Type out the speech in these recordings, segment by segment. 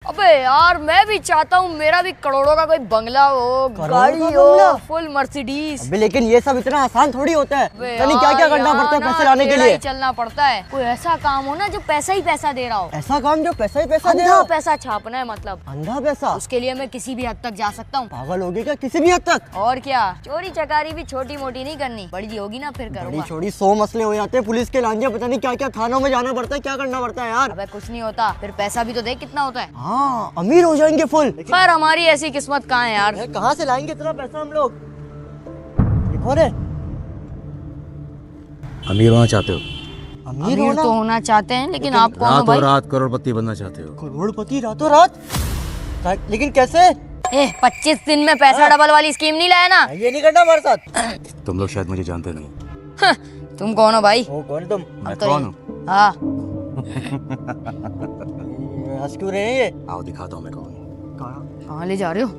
अबे यार मैं भी चाहता हूँ मेरा भी करोड़ों का कोई बंगला हो, गाड़ी हो, फुल मर्सिडीज। अबे लेकिन ये सब इतना आसान थोड़ी होता है। यानी क्या क्या करना पड़ता है पैसे लाने के लिए? चलना पड़ता है। कोई ऐसा काम हो ना जो पैसा ही पैसा दे रहा हो। ऐसा काम जो पैसा ही पैसा दे रहा अंधा हो? पैसा छापना है मतलब। अंधा पैसा? उसके लिए मैं किसी भी हद तक जा सकता हूँ। पागल होगी क्या? किसी भी हद तक? और क्या, चोरी चकारी भी छोटी मोटी नहीं करनी, बड़ी होगी ना फिर करूँगा। छोटी 100 मसले हो जाते हैं, पुलिस के लांजे, पता नहीं क्या क्या थानों में जाना पड़ता है, क्या करना पड़ता है यार। अबे कुछ नहीं होता, फिर पैसा भी तो देख कितना होता है। हाँ, अमीर हो जाएंगे फुल। पर हमारी ऐसी किस्मत कहाँ है यार। कहाँ से लाएंगे इतना पैसा हम लोग? ये कौन है? अमीर होना चाहते हो? अमीर अमीर तो होना चाहते हैं, लेकिन आप कौन हो भाई? रात करोड़पति बनना चाहते हो? करोड़पति रातों रात? लेकिन कैसे? 25 दिन में पैसा डबल वाली स्कीम नहीं लाया ना? ये नहीं करना हमारे साथ। तुम लोग शायद मुझे जानते नहीं। तुम कौन हो भाई? वो कौन तुम? मैं कौन हूँ? हाँ। हंस क्यों रहे हैं ये? आओ दिखाता हूँ मैं कौन हूँ। कहाँ ले जा रहे हो?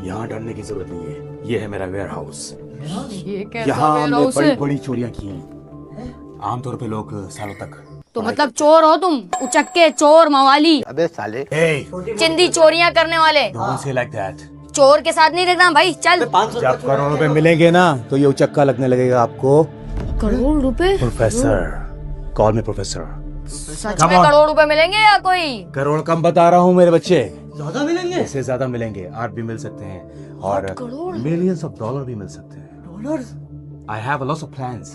यहाँ डरने की जरूरत नहीं है, ये है मेरा वेयर हाउस। ये कैसा यहाँ हमने warehouse बड़ी है? बड़ी चोरियाँ की हैं। आमतौर पे लोग सालों तक। तो मतलब चोर हो तुम? उचक्के चोर मवाली, अबे साले। चिंदी चोरियां करने वाले। Don't say like that. चोर के साथ नहीं रखना भाई, चल। जब करोड़ रुपए मिलेंगे ना तो ये उचक्का लगने लगेगा आपको। करोड़ रुपए? Professor, call me professor. सच में करोड़ रुपए मिलेंगे या कोई? करोड़ कम बता रहा हूँ मेरे बच्चे, ज्यादा मिलेंगे? इससे ज्यादा मिलेंगे। 8 भी मिल सकते हैं और मिलियंस ऑफ डॉलर भी मिल सकते हैं। Dollars? I have lots of plans.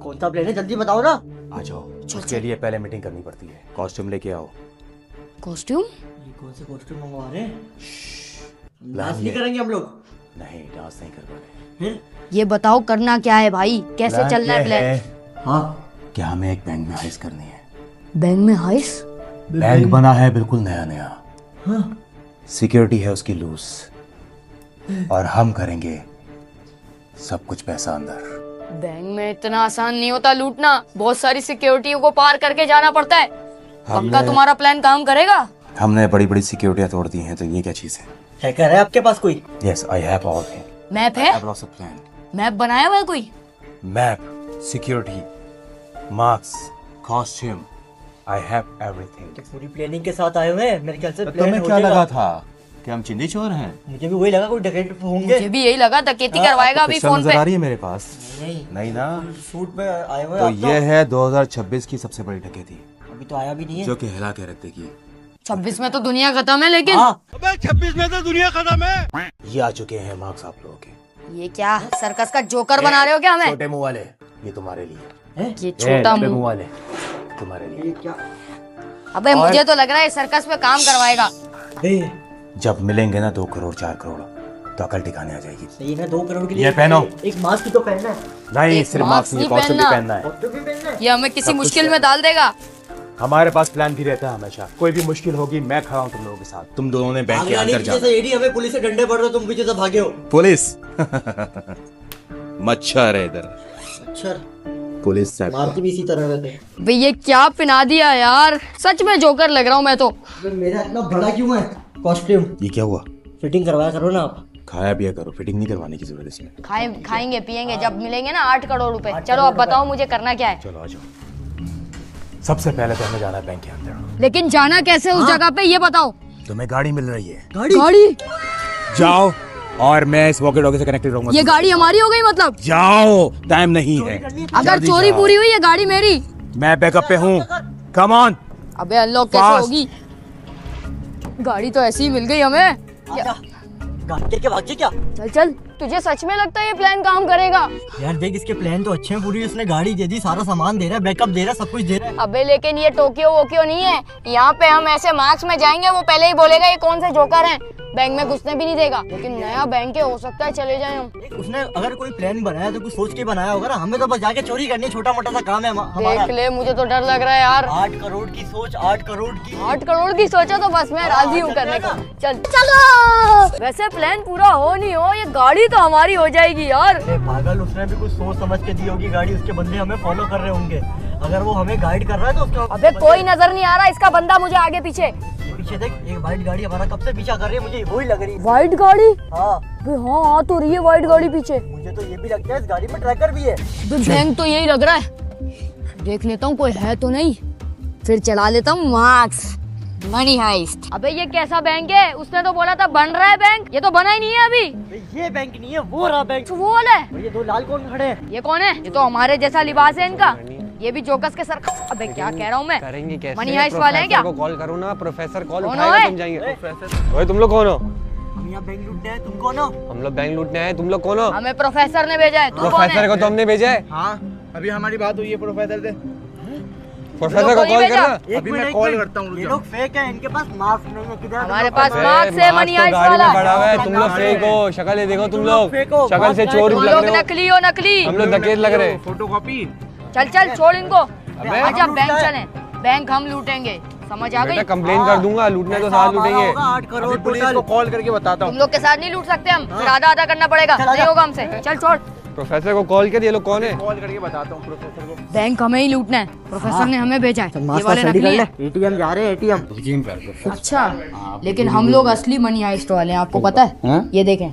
कौन सा प्लान है? जल्दी बताओ ना। आ जाओ, उसके लिए पहले मीटिंग करनी पड़ती है। कॉस्ट्यूम लेके आओ। कॉस्ट्यूम? ये कौन से कॉस्ट्यूम मंगवा रहे हैं? डांस नहीं करेंगे हम लोग? नहीं, डांस नहीं कर पा रहे। ये बताओ करना क्या है भाई, कैसे चलना है प्लान? हाँ, क्या हमें एक बैंक में हाइस करनी है। बैंक में हाइस? बैंक बना है बिल्कुल नया नया। हाँ। सिक्योरिटी है उसकी लूज और हम करेंगे सब कुछ पैसा अंदर। बैंक में इतना आसान नहीं होता लूटना, बहुत सारी सिक्योरिटी को पार करके जाना पड़ता है। पक्का तुम्हारा प्लान काम करेगा? हमने बड़ी बड़ी सिक्योरिटियां तोड़ दी हैं, तो ये क्या चीज है? हैकर है आपके पास कोई? Yes, I have all thing. Map है? प्लान। मैप बनाया हुआ है कोई? Map, security, marks, costume, I have everything. तो पूरी प्लानिंग के साथ आए हुए हैं मेरे ख्याल से। तुम्हें क्या लगा था कि हम चिंदी चोर हैं? मुझे भी वही लगा, कोई डकैत होंगे। मुझे भी यही लगा, डकैती करवाएगा अभी फोन पे। आ रही है मेरे पास? नहीं ना? सूट में आए हुए तो आप ये है 2026 की सबसे बड़ी डकैती, अभी तो आया भी नहीं है। जो कि हिला के रख देगी। 26 में तो दुनिया खत्म है, लेकिन अबे 26 में तो दुनिया खत्म है। ये आ चुके हैं मार्क्स आप लोगों के। ये क्या सर्कस का जोकर बना रहे हो क्या हमें? छोटे मुंह वाले, ये तुम्हारे लिए। ये छोटा मुंह वाले तुम्हारे लिए। क्या? अबे मुझे तो लग रहा है सर्कस में काम करवाएगा। जब मिलेंगे ना 2 करोड़ 4 करोड़ तो अकल ठिकाने आ जाएगी। सही है, 2 करोड़ के लिए ये पहनो। एक मास्क तो पहनना है। नहीं, सिर्फ मास्क नहीं, कॉस्ट्यूम भी पहनना है। कॉस्ट्यूम भी पहनना है। ये हमें किसी मुश्किल में डाल देगा। हमारे पास प्लान भी रहता है हमेशा। कोई भी मुश्किल होगी मैं खड़ा हूँ तुम लोगों के साथ। तुम दोनों ने बैंक के अंदर जाना। एडी हमें पुलिस से डंडे पड़ रहे, तुम पीछे से भागे हो। पुलिस मच्छर है इधर। अच्छा, पुलिस से मारती भी इसी तरह रहते। भाई ये क्या पिना दिया यार, सच में जोकर लग रहा हूँ मैं तो। मेरा इतना बड़ा क्यों है कॉस्ट्यूम? ये क्या हुआ? फिटिंग करवाया करो ना आप। खाया पिया करो, फिटिंग नहीं करवाने की जरूरत इसमें। खाएंगे पिएंगे जब मिलेंगे ना 8 करोड़ रुपए। चलो अब बताओ मुझे करना क्या है? चलो आ जाओ। सबसे पहले तो हमें जाना है बैंक के अंदर। लेकिन जाना कैसे उस जगह पे, ये बताओ। तुम्हें गाड़ी मिल रही है। गाड़ी? जाओ, और मैं इस वॉकी टॉकी से कनेक्टेड रहूंगा। ये गाड़ी हमारी हो गई मतलब? जाओ, टाइम नहीं है। अगर चोरी पूरी हुई, ये गाड़ी मेरी। मैं बैकअप पे हूँ, कम ऑन। अबे अनलॉक कैसे होगी? गाड़ी तो ऐसी ही मिल गई हमें। गाड़ी के भाग क्या? चल चल, तुझे सच में लगता है ये प्लान काम करेगा? यार देख, इसके प्लान तो अच्छे हैं, पूरी उसने गाड़ी दे दी, सारा सामान दे रहा है, बैकअप दे रहा है, सब कुछ दे रहा है। अबे लेकिन ये टोक्यो वोक्यो नहीं है। यहाँ पे हम ऐसे मार्क्स में जाएंगे, वो पहले ही बोलेगा ये कौन से जोकर हैं। बैंक में घुसने भी नहीं देगा। लेकिन नया बैंक है, हो सकता है चले जाए हम। उसने अगर कोई प्लान बनाया तो कुछ सोच के बनाया होगा ना। हमें तो बस जाके चोरी करनी, छोटा मोटा सा काम है हमारा। देख ले, मुझे तो डर लग रहा है यार। 8 करोड़ की सोच, 8 करोड़ की। 8 करोड़ की सोचा तो बस मैं राजी हूँ करने को। चल चलो। वैसे प्लान पूरा हो नहीं हो, ये गाड़ी तो हमारी हो जाएगी यार। पागल, उसने भी कुछ सोच समझ के दी होगी गाड़ी। उसके बंदे हमें फॉलो कर रहे होंगे। अगर वो हमें गाइड कर रहा है तो उसका। अबे कोई नजर नहीं आ रहा इसका बंदा मुझे आगे पीछे। पीछे देख, एक व्हाइट गाड़ी हमारा कब से पीछा कर रही है, मुझे वही लग रही है। व्हाइट गाड़ी? हाँ हाँ, आ तो रही है व्हाइट गाड़ी पीछे। मुझे तो ये भी लगता है इस गाड़ी में ट्रैकर भी है। बैंक तो यही लग रहा है। देख लेता हूँ कोई है तो नहीं, फिर चला लेता हूँ मार्क्स। Money heist. अबे ये कैसा बैंक है? उसने तो बोला था बन रहा है बैंक, ये तो बना ही नहीं है अभी। ये बैंक नहीं है, वो रहा बैंक। तो वो वाला है। ये दो लाल कौन खड़े हैं? ये कौन है? ये तो हमारे जैसा लिबास है इनका। ये भी जोकस के सर। अबे क्या कह रहा हूँ मैं? करेंगे कैसे? मनी हाइस्ट वाले हैं क्या? को कॉल करो ना, प्रोफेसर कॉल कौन उठाएगा, है? तुम जाएंगे। ओए तुम लोग कौन हो? हम यहाँ बैंक लूटने हैं, तुम कौन हो? हम लोग बैंक लूटने आए, तुम लोग कौन हो? हमें प्रोफेसर ने भेजा है। तू कौन प्रोफेसर है? को तो हमने भेजा है। हाँ, अभी हमारी बात हुई है प्रोफेसर से। प्रोफेसर को नहीं कॉल भेजा? करना। अभी मैं कॉल करता हूँ। ये लोग फेक हैं, इनके पास मास्क नहीं है। किधर हमारे पास अबे, मार्क्स है मनी मास्क तो हाइस्ट गाड़ी वाला। में पड़ा हुआ है, तुम लोग फेक हो। शक्ल ये देखो तुम लोग, फेक हो, शक्ल से मास्क चोर तुम लग लोग रहे हो। नकली हो, नकली। हम लोग डकैत लग रहे हैं। फोटोकॉपी। चल चल छोड़ इनको। अबे, अच्छा हम बैंक लूटना है। चले, बैंक हम लूटेंगे। समझ आ गई? बेटा कंप्लेन कर दूंगा, लूटने तो साथ लूटेंगे। 8 करोड़ अभी पुलिस टोटल। को कॉल करके बताता तुम हूँ। लोग के साथ नहीं लूट सकते हम, फिर आधा आधा करना पड़ेगा। चल, आजा। नहीं होगा हमसे। चल छोड़। प्रोफेसर को कॉल कर, ये लोग कौन है? कॉल करके बताता हूँ प्रोफेसर को। बैंक हमें ही लूटना है, प्रोफेसर ने हमें भेजा है। ये मास्क वाले स्टडी कर नकली ले। है। एटीएम जा रहे हैं, एटीएम। अच्छा, लेकिन हम लोग असली मनी हाइस्ट वाले हैं, आपको पता है? ये देखें,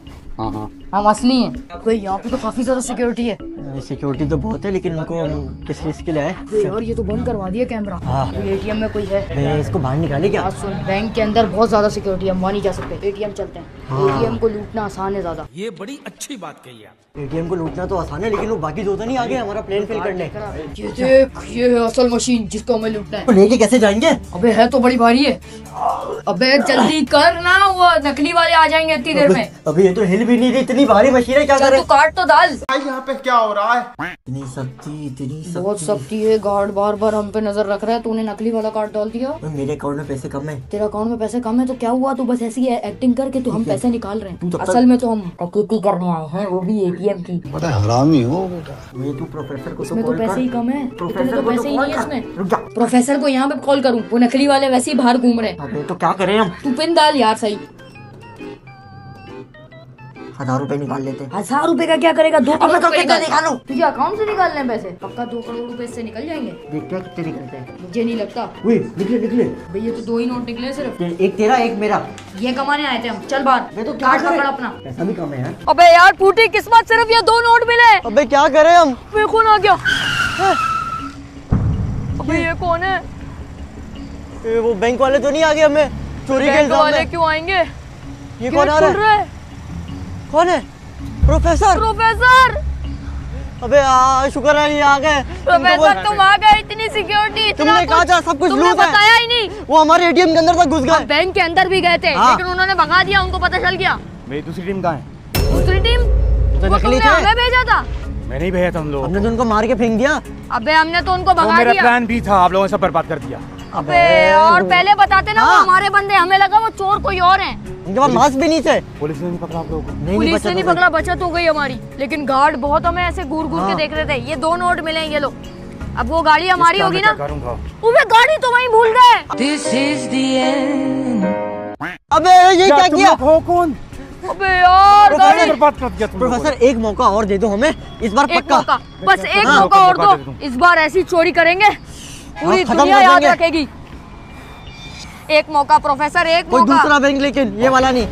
हम असली हैं। कोई यहाँ पे तो काफी ज्यादा सिक्योरिटी है। सिक्योरिटी तो बहुत है, लेकिन उनको किस चीज के लिए है? यार ये तो बंद करवा दिया कैमरा। हाँ। एटीएम में कोई है? मैं इसको बाहर निकाले क्या? आज सुन, बैंक के अंदर बहुत ज्यादा सिक्योरिटी है, हम वहाँ नहीं जा सकते। एटीएम चलते हैं। एटीएम को लूटना आसान है ज्यादा। ये बड़ी अच्छी बात कही आप। एटीएम को लूटना तो आसान है, लेकिन वो बाकी दो तो नहीं आगे हमारा प्लेन फिल करने। ये देख, ये है असल मशीन जिसको हमें लूटना है। तो लेके कैसे जाएंगे? अबे है तो बड़ी भारी है। अबे जल्दी कर ना, वो नकली वाले आ जाएंगे इतनी देर में। अभी ये तो हिल भी नहीं रही, इतनी भारी मशीन है, क्या चल करें? तू काट तो डाल। यहाँ पे क्या हो रहा है? इतनी सख्ती, इतनी बहुत सख्ती है, गार्ड बार बार हम पे नजर रख रहा है। तूने नकली वाला कार्ड डाल दिया। मेरे अकाउंट में पैसे कम है। तेरा अकाउंट में पैसे कम है तो क्या हुआ? तू बस ऐसी एक्टिंग करके तू हम पैसे निकाल रहे तू हैं। तब तक- असल में तो हम डकैती करने आए हैं, वो भी एटीएम की। हरामी हो बेटा। ये तू प्रोफेसर को इसमें तो पैसे ही कम है, इतने प्रोफेसर तो को पैसे ही कॉल नहीं है कर। इसमें। रुक जा। प्रोफेसर को यहाँ पे कॉल करूँ? वो नकली वाले वैसे ही बाहर घूम रहे हैं। अबे तो क्या करें हम? तू पिन डाल यार सही। 1000 रुपए निकाल लेते। 1000 रुपए का क्या करेगा? 2 करोड़ तो रुपए कितना निकाल। निकालूं? तुझे अकाउंट से निकालने हैं पैसे? पक्का 2 करोड़ रुपए इससे निकल जाएंगे। देखते हैं कितने निकलते हैं। मुझे नहीं लगता। वे निकले निकले। भैया तो 2 ही नोट निकले सिर्फ। एक तेरा एक मेरा। ये कमाने आए थे हम। चल बाहर। मैं तो क्या कार्ड करें? पकड़ अपना। पैसा भी कम है यार। अबे यार फूटी किस्मत, सिर्फ ये 2 नोट मिले। अबे क्या करें हम? वे कौन आ गया? अबे ये कौन है? वो बैंक वाले तो नहीं आ गए हमें चोरी के बैंक इल्जाम वाले में? क्यों आएंगे? ये कौन आ गेट खुल रहा है? है। कौन है? प्रोफेसर। प्रोफेसर, अबे शुक्र है ये आ गए। प्रोफेसर तुम आ गए। इतनी सिक्योरिटी, इतना तुमने कहा था सब कुछ तुमने लूट है। बताया ही नहीं। वो हमारे एटीएम के अंदर तक घुस हम गए। बैंक के अंदर भी गए थे, हाँ। लेकिन उन्होंने भगा दिया, उनको पता चल गया। मेरी दूसरी टीम कहाँ है? दूसरी टीम तो वो नकली तुमने थे। हमें भेजा था। मैं नहीं भेजा था हम लोग। हमने तो उनको मार के फेंक दिया। अबे हमने तो उनको वो भगा मेरा दिया। प्लान भी था, आप लोगों ने सब बर्बाद कर दिया। अबे और पहले बताते ना, वो हाँ। हमारे बंदे, हमें लगा वो चोर कोई और हैं। उनके पास मास्क भी नहीं थे। पुलिस ने नहीं पकड़ा आप लोगों को? पुलिस बचा ने नहीं तो पकड़ा, बचत हो गई हमारी। लेकिन गार्ड बहुत हमें ऐसे घूर घूर के हाँ। देख रहे थे। ये 2 नोट मिले हैं, ये लो। अब वो गाड़ी हमारी इसका होगी मैं ना। क्या करूंगा? वो गाड़ी तो वहीं भूल गए। अबे ये क्या तुम किया? लोग हो कौन? अबे यार गाड़ी। बर्बाद कर दिया तुम लोगों ने। प्रोफेसर एक मौका और दे दो हमें, इस बार एक पक्का। मौका, बस एक हाँ, मौका और मौका दे दो। दूं। इस बार ऐसी चोरी करेंगे पूरी खत्म दुनिया कर याद देंगे। रखेगी। एक मौका प्रोफेसर, एक कोई मौका। दूसरा बैंक, लेकिन ये वाला नहीं।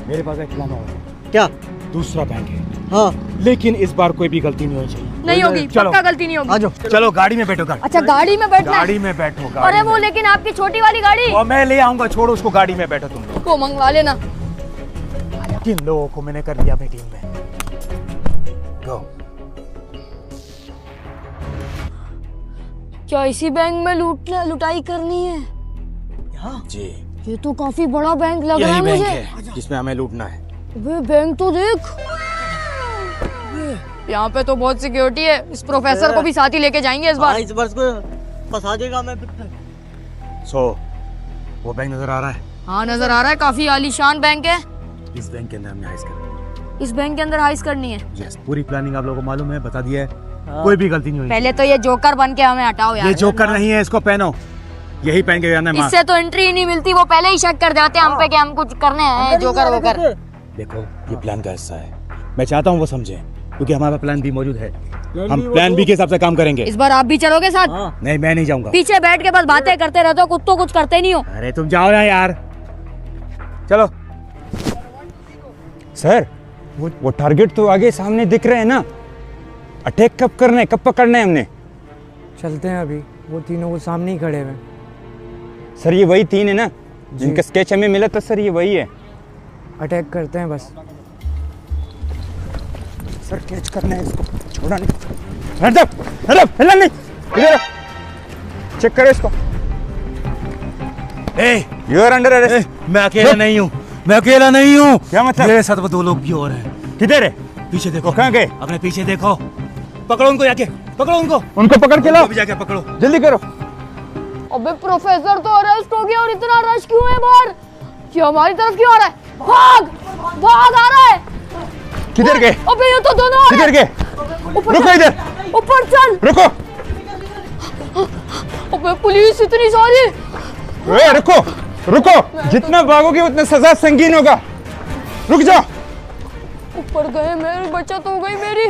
मेरे पास एक प्लान और है। क्या? दूसरा बैंक है, हाँ लेकिन इस बार कोई भी गलती नहीं होनी चाहिए। नहीं होगी, चलो। पक्का गलती नहीं होगी। आ जाओ। चलो गाड़ी में बैठो। गाड़ी अच्छा गाड़ी में बैठना है? गाड़ी में बैठो। अरे गाड़ी वो में। लेकिन आपकी छोटी वाली गाड़ी वो मैं ले आऊंगा, छोड़ो उसको, गाड़ी में बैठो तुम लोग। को मंगवा लेना। किन लोगों को मैंने कर लिया अपनी टीम में। गो। क्या इसी बैंक में लुटाई करनी है? जी ये तो काफी बड़ा बैंक लग रहा है मुझे। जिसमें हमें लूटना है। वे बैंक तो देख, यहाँ पे तो बहुत सिक्योरिटी है। इस प्रोफेसर को भी साथ ही लेके जाएंगे इस बार। इस वर्ष को फंसा देगा मैं। वो बैंक नजर आ रहा है? हाँ नजर आ रहा है, काफी आलीशान बैंक है। इस बैंक के अंदर हमने हाइस कर। इस बैंक के अंदर हाइस करनी है। यस, पूरी प्लानिंग आप लोगों को मालूम है, बता दिया है। कोई भी गलती नहीं हुई। पहले तो ये जोकर बन के हमें हटाओ ये यार। जोकर नहीं है, इसको पहनो। यही पहन के जाना है मास्क। इससे तो एंट्री ही नहीं मिलती, वो पहले ही शक कर जाते हैं हम पे कि हम कुछ करने हैं जोकर वोकर। देखो ये प्लान का हिस्सा है, मैं चाहता हूँ वो समझे, क्योंकि हमारा प्लान भी मौजूद है। हम प्लान बी के हिसाब से काम करेंगे। इस बार आप भी चलोगे साथ? नहीं मैं नहीं जाऊंगा। पीछे बैठ के बस बातें करते रहते हो, कुछ तो कुछ करते नहीं हो। अरे तुम जाओ ना यार, चलो। सर वो टारगेट तो आगे सामने दिख रहे हैं ना, अटैक कब करना है, कब पकड़ना है हमने? चलते हैं अभी, वो तीनों वो सामने ही खड़े हुए। सर ये वही 3 है ना जिनका स्केच हमें मिला था सर, ये वही है। अटैक करते हैं बस। सर कैच करना है इसको, छोड़ा नहीं। हिला नहीं, इधर चेक करो इसको। You are under arrest. मैं अकेला नहीं हूँ, मैं अकेला नहीं हूँ। क्या मतलब? मेरे साथ वो 2 लोग भी और हैं। किधर है? पीछे देखो। कहाँ गए? अपने पीछे देखो, पकड़ो उनको, जाके पकड़ो उनको, उनको पकड़ के लाओ, भी जाके पकड़ो। जल्दी करो। अबे प्रोफेसर तो अरेस्ट हो गया और इतना रश क्यों है बाहर? ये हमारी तरफ क्यों आ रहा है? भाग भाग आ रहा है। किधर गए? अबे ये तो दोनों आ रहे किधर हैं। गए? ऊपर रुको चल, इधर, ऊपर चल। रुको। अबे पुलिस इतनी सारी। ए, रुको रुको, जितना भागोगे उतना सजा संगीन होगा। रुक जाओ। ऊपर गए, मेरी बचत हो गई मेरी,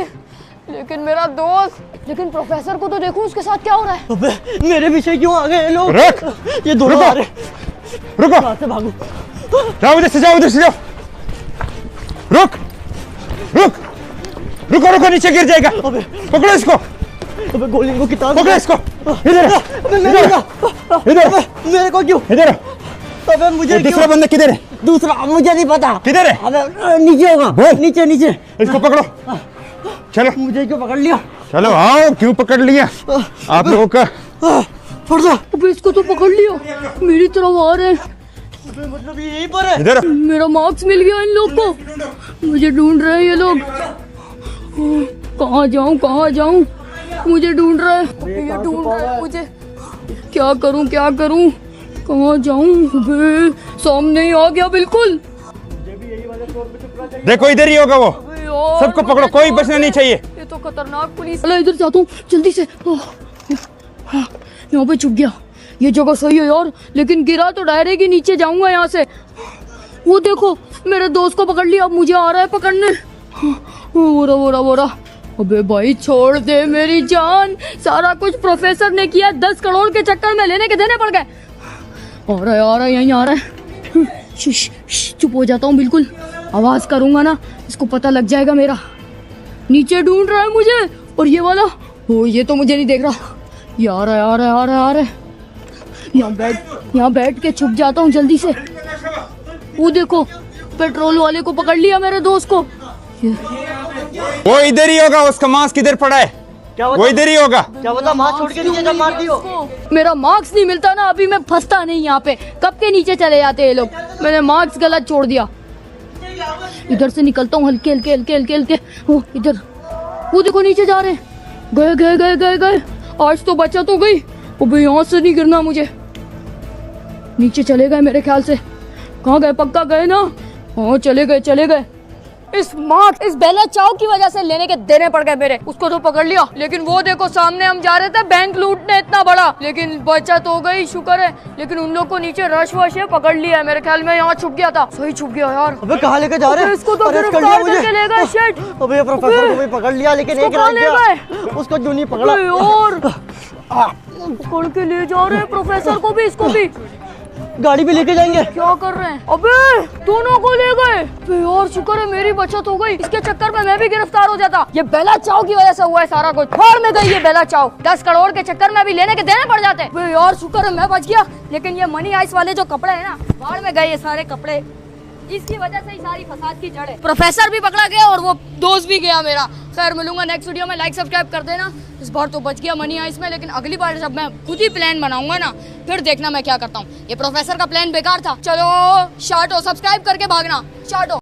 लेकिन मेरा दोस्त, लेकिन प्रोफेसर को तो देखो उसके साथ क्या हो रहा है। अबे मेरे पीछे क्यों आ गए ये लोग? रुक, ये दोनों रुको। आ रहे। रुको, कहाँ से भागूं? जाओ उधर से, जाओ उधर से, जाओ। रुक रुक रुको रुको, नीचे गिर जाएगा। पकड़ो इसको, अबे गोली को किताब पकड़ो इसको। इधर इधर मेरे को क्यों? इधर। अबे मुझे दूसरा बंदा किधर है? दूसरा मुझे नहीं पता। किधर है? अबे नीचे होगा, नीचे नीचे। इसको पकड़ो, चलो मुझे क्यों पकड़ लिया? चलो आओ। क्यों पकड़ लिया आप लोगों का? फट जा। अबे इसको तो पकड़ लिया, मेरी तरफ आ रहे हैं। अबे मतलब ये यहीं पर है। इधर मेरा मार्क्स मिल गया इन लोग को, मुझे ढूंढ रहे हैं ये लोग। कहाँ जाऊँ कहाँ जाऊँ, मुझे ढूंढ रहे हैं, ये ढूंढ रहे हैं मुझे। क्या करूँ क्या करूँ, कहाँ जाऊँ? अबे सामने ही आ गया बिल्कुल। देखो, इधर ही होगा वो। अबे यार, सबको पकड़ो, कोई बचना नहीं चाहिए। ये तो खतरनाक पुलिस। अरे इधर जाता हूँ जल्दी से। हाँ, यहाँ पे छुप गया। ये जगह सही है यार, लेकिन गिरा तो डायरेक्ट ही नीचे जाऊंगा यहाँ से। वो देखो मेरे दोस्त को पकड़ लिया, अब मुझे आ रहा है पकड़ने। वो रहा। अबे भाई छोड़ दे मेरी जान, सारा कुछ प्रोफेसर ने किया, 10 करोड़ के चक्कर में लेने के देने पड़ गए। आ रहा है यहीं आ रहा है। चुप हो जाता हूँ बिल्कुल, आवाज करूंगा ना इसको पता लग जाएगा मेरा। नीचे ढूंढ रहा है मुझे, और ये वाला, ओ ये तो मुझे नहीं देख रहा। ये आ रहा है। यहाँ बैठ के छुप जाता हूँ जल्दी से। वो देखो पेट्रोल वाले को पकड़ लिया, मेरे दोस्त को। वो इधर ही होगा, उसका मास्क इधर पड़ा है। क्या वो बता? इधर ही होगा। क्या बता? मार छोड़ के नीचे जब मार दियो। मेरा मार्क्स नहीं मिलता ना, अभी मैं फंसता नहीं यहाँ पे। कब के नीचे चले जाते ये लोग, मैंने मार्क्स गलत छोड़ दिया। इधर से निकलता हूँ हल्के हल्के। वो इधर, वो देखो नीचे जा रहे हैं। गए। आज तो बचत हो गई। अबे यहाँ से नहीं गिरना मुझे। नीचे चले गए मेरे ख्याल से। कहाँ गए? पक्का गए ना? हाँ चले गए। इस बेला चाव की वजह से लेने के देने पड़ गए मेरे। उसको तो पकड़ लिया, लेकिन वो देखो सामने हम जा रहे थे बैंक लूटने, इतना बड़ा, लेकिन बचत हो गई, शुक्र है। लेकिन उन लोग को नीचे रश वश है, पकड़ लिया है। मेरे ख्याल में यहाँ छुप गया था, सही छुप गया यार। अबे कहाँ लेके जा रहे हैं? इसको तो अरेस्ट कर गिरफ्तार लिया करके ले गए। शिट। अबे ये प्रोफेसर को भी पकड़ लिया, लेकिन इसको एक कहाँ रह ले गया। गए? उसको क्यों नहीं पकड़ा? अबे यार, पकड़ के ले जा रहे हैं प्रोफेसर को भी, इसको भी। गाड़ी भी लेके जाएंगे। क्या कर रहे हैं? अबे दोनों को ले गए। अबे यार शुक्र है मेरी बचत हो गई, इसके चक्कर में मैं भी गिरफ्तार हो जाता। ये बेला चाव की वजह से हुआ है सारा कुछ। फाड़ में गई ये बेला चाव, 10 करोड़ के चक्कर में अभी लेने के देने पड़ जाते। अबे यार शुक्र है मैं बच गया, लेकिन ये मनी आइस वाले जो कपड़े हैं ना, फाड़ में गए ये सारे कपड़े। इसकी वजह से ही सारी फसाद की जड़ है। प्रोफेसर भी पकड़ा गया और वो दोस्त भी गया मेरा। खैर मिलूंगा नेक्स्ट वीडियो में, लाइक सब्सक्राइब कर देना। इस बार तो बच गया मनी आइस में, लेकिन अगली बार जब मैं खुद ही प्लान बनाऊंगा ना, फिर देखना मैं क्या करता हूँ। ये प्रोफेसर का प्लान बेकार था। चलो शाटो, सब्सक्राइब करके भागना। शाटो।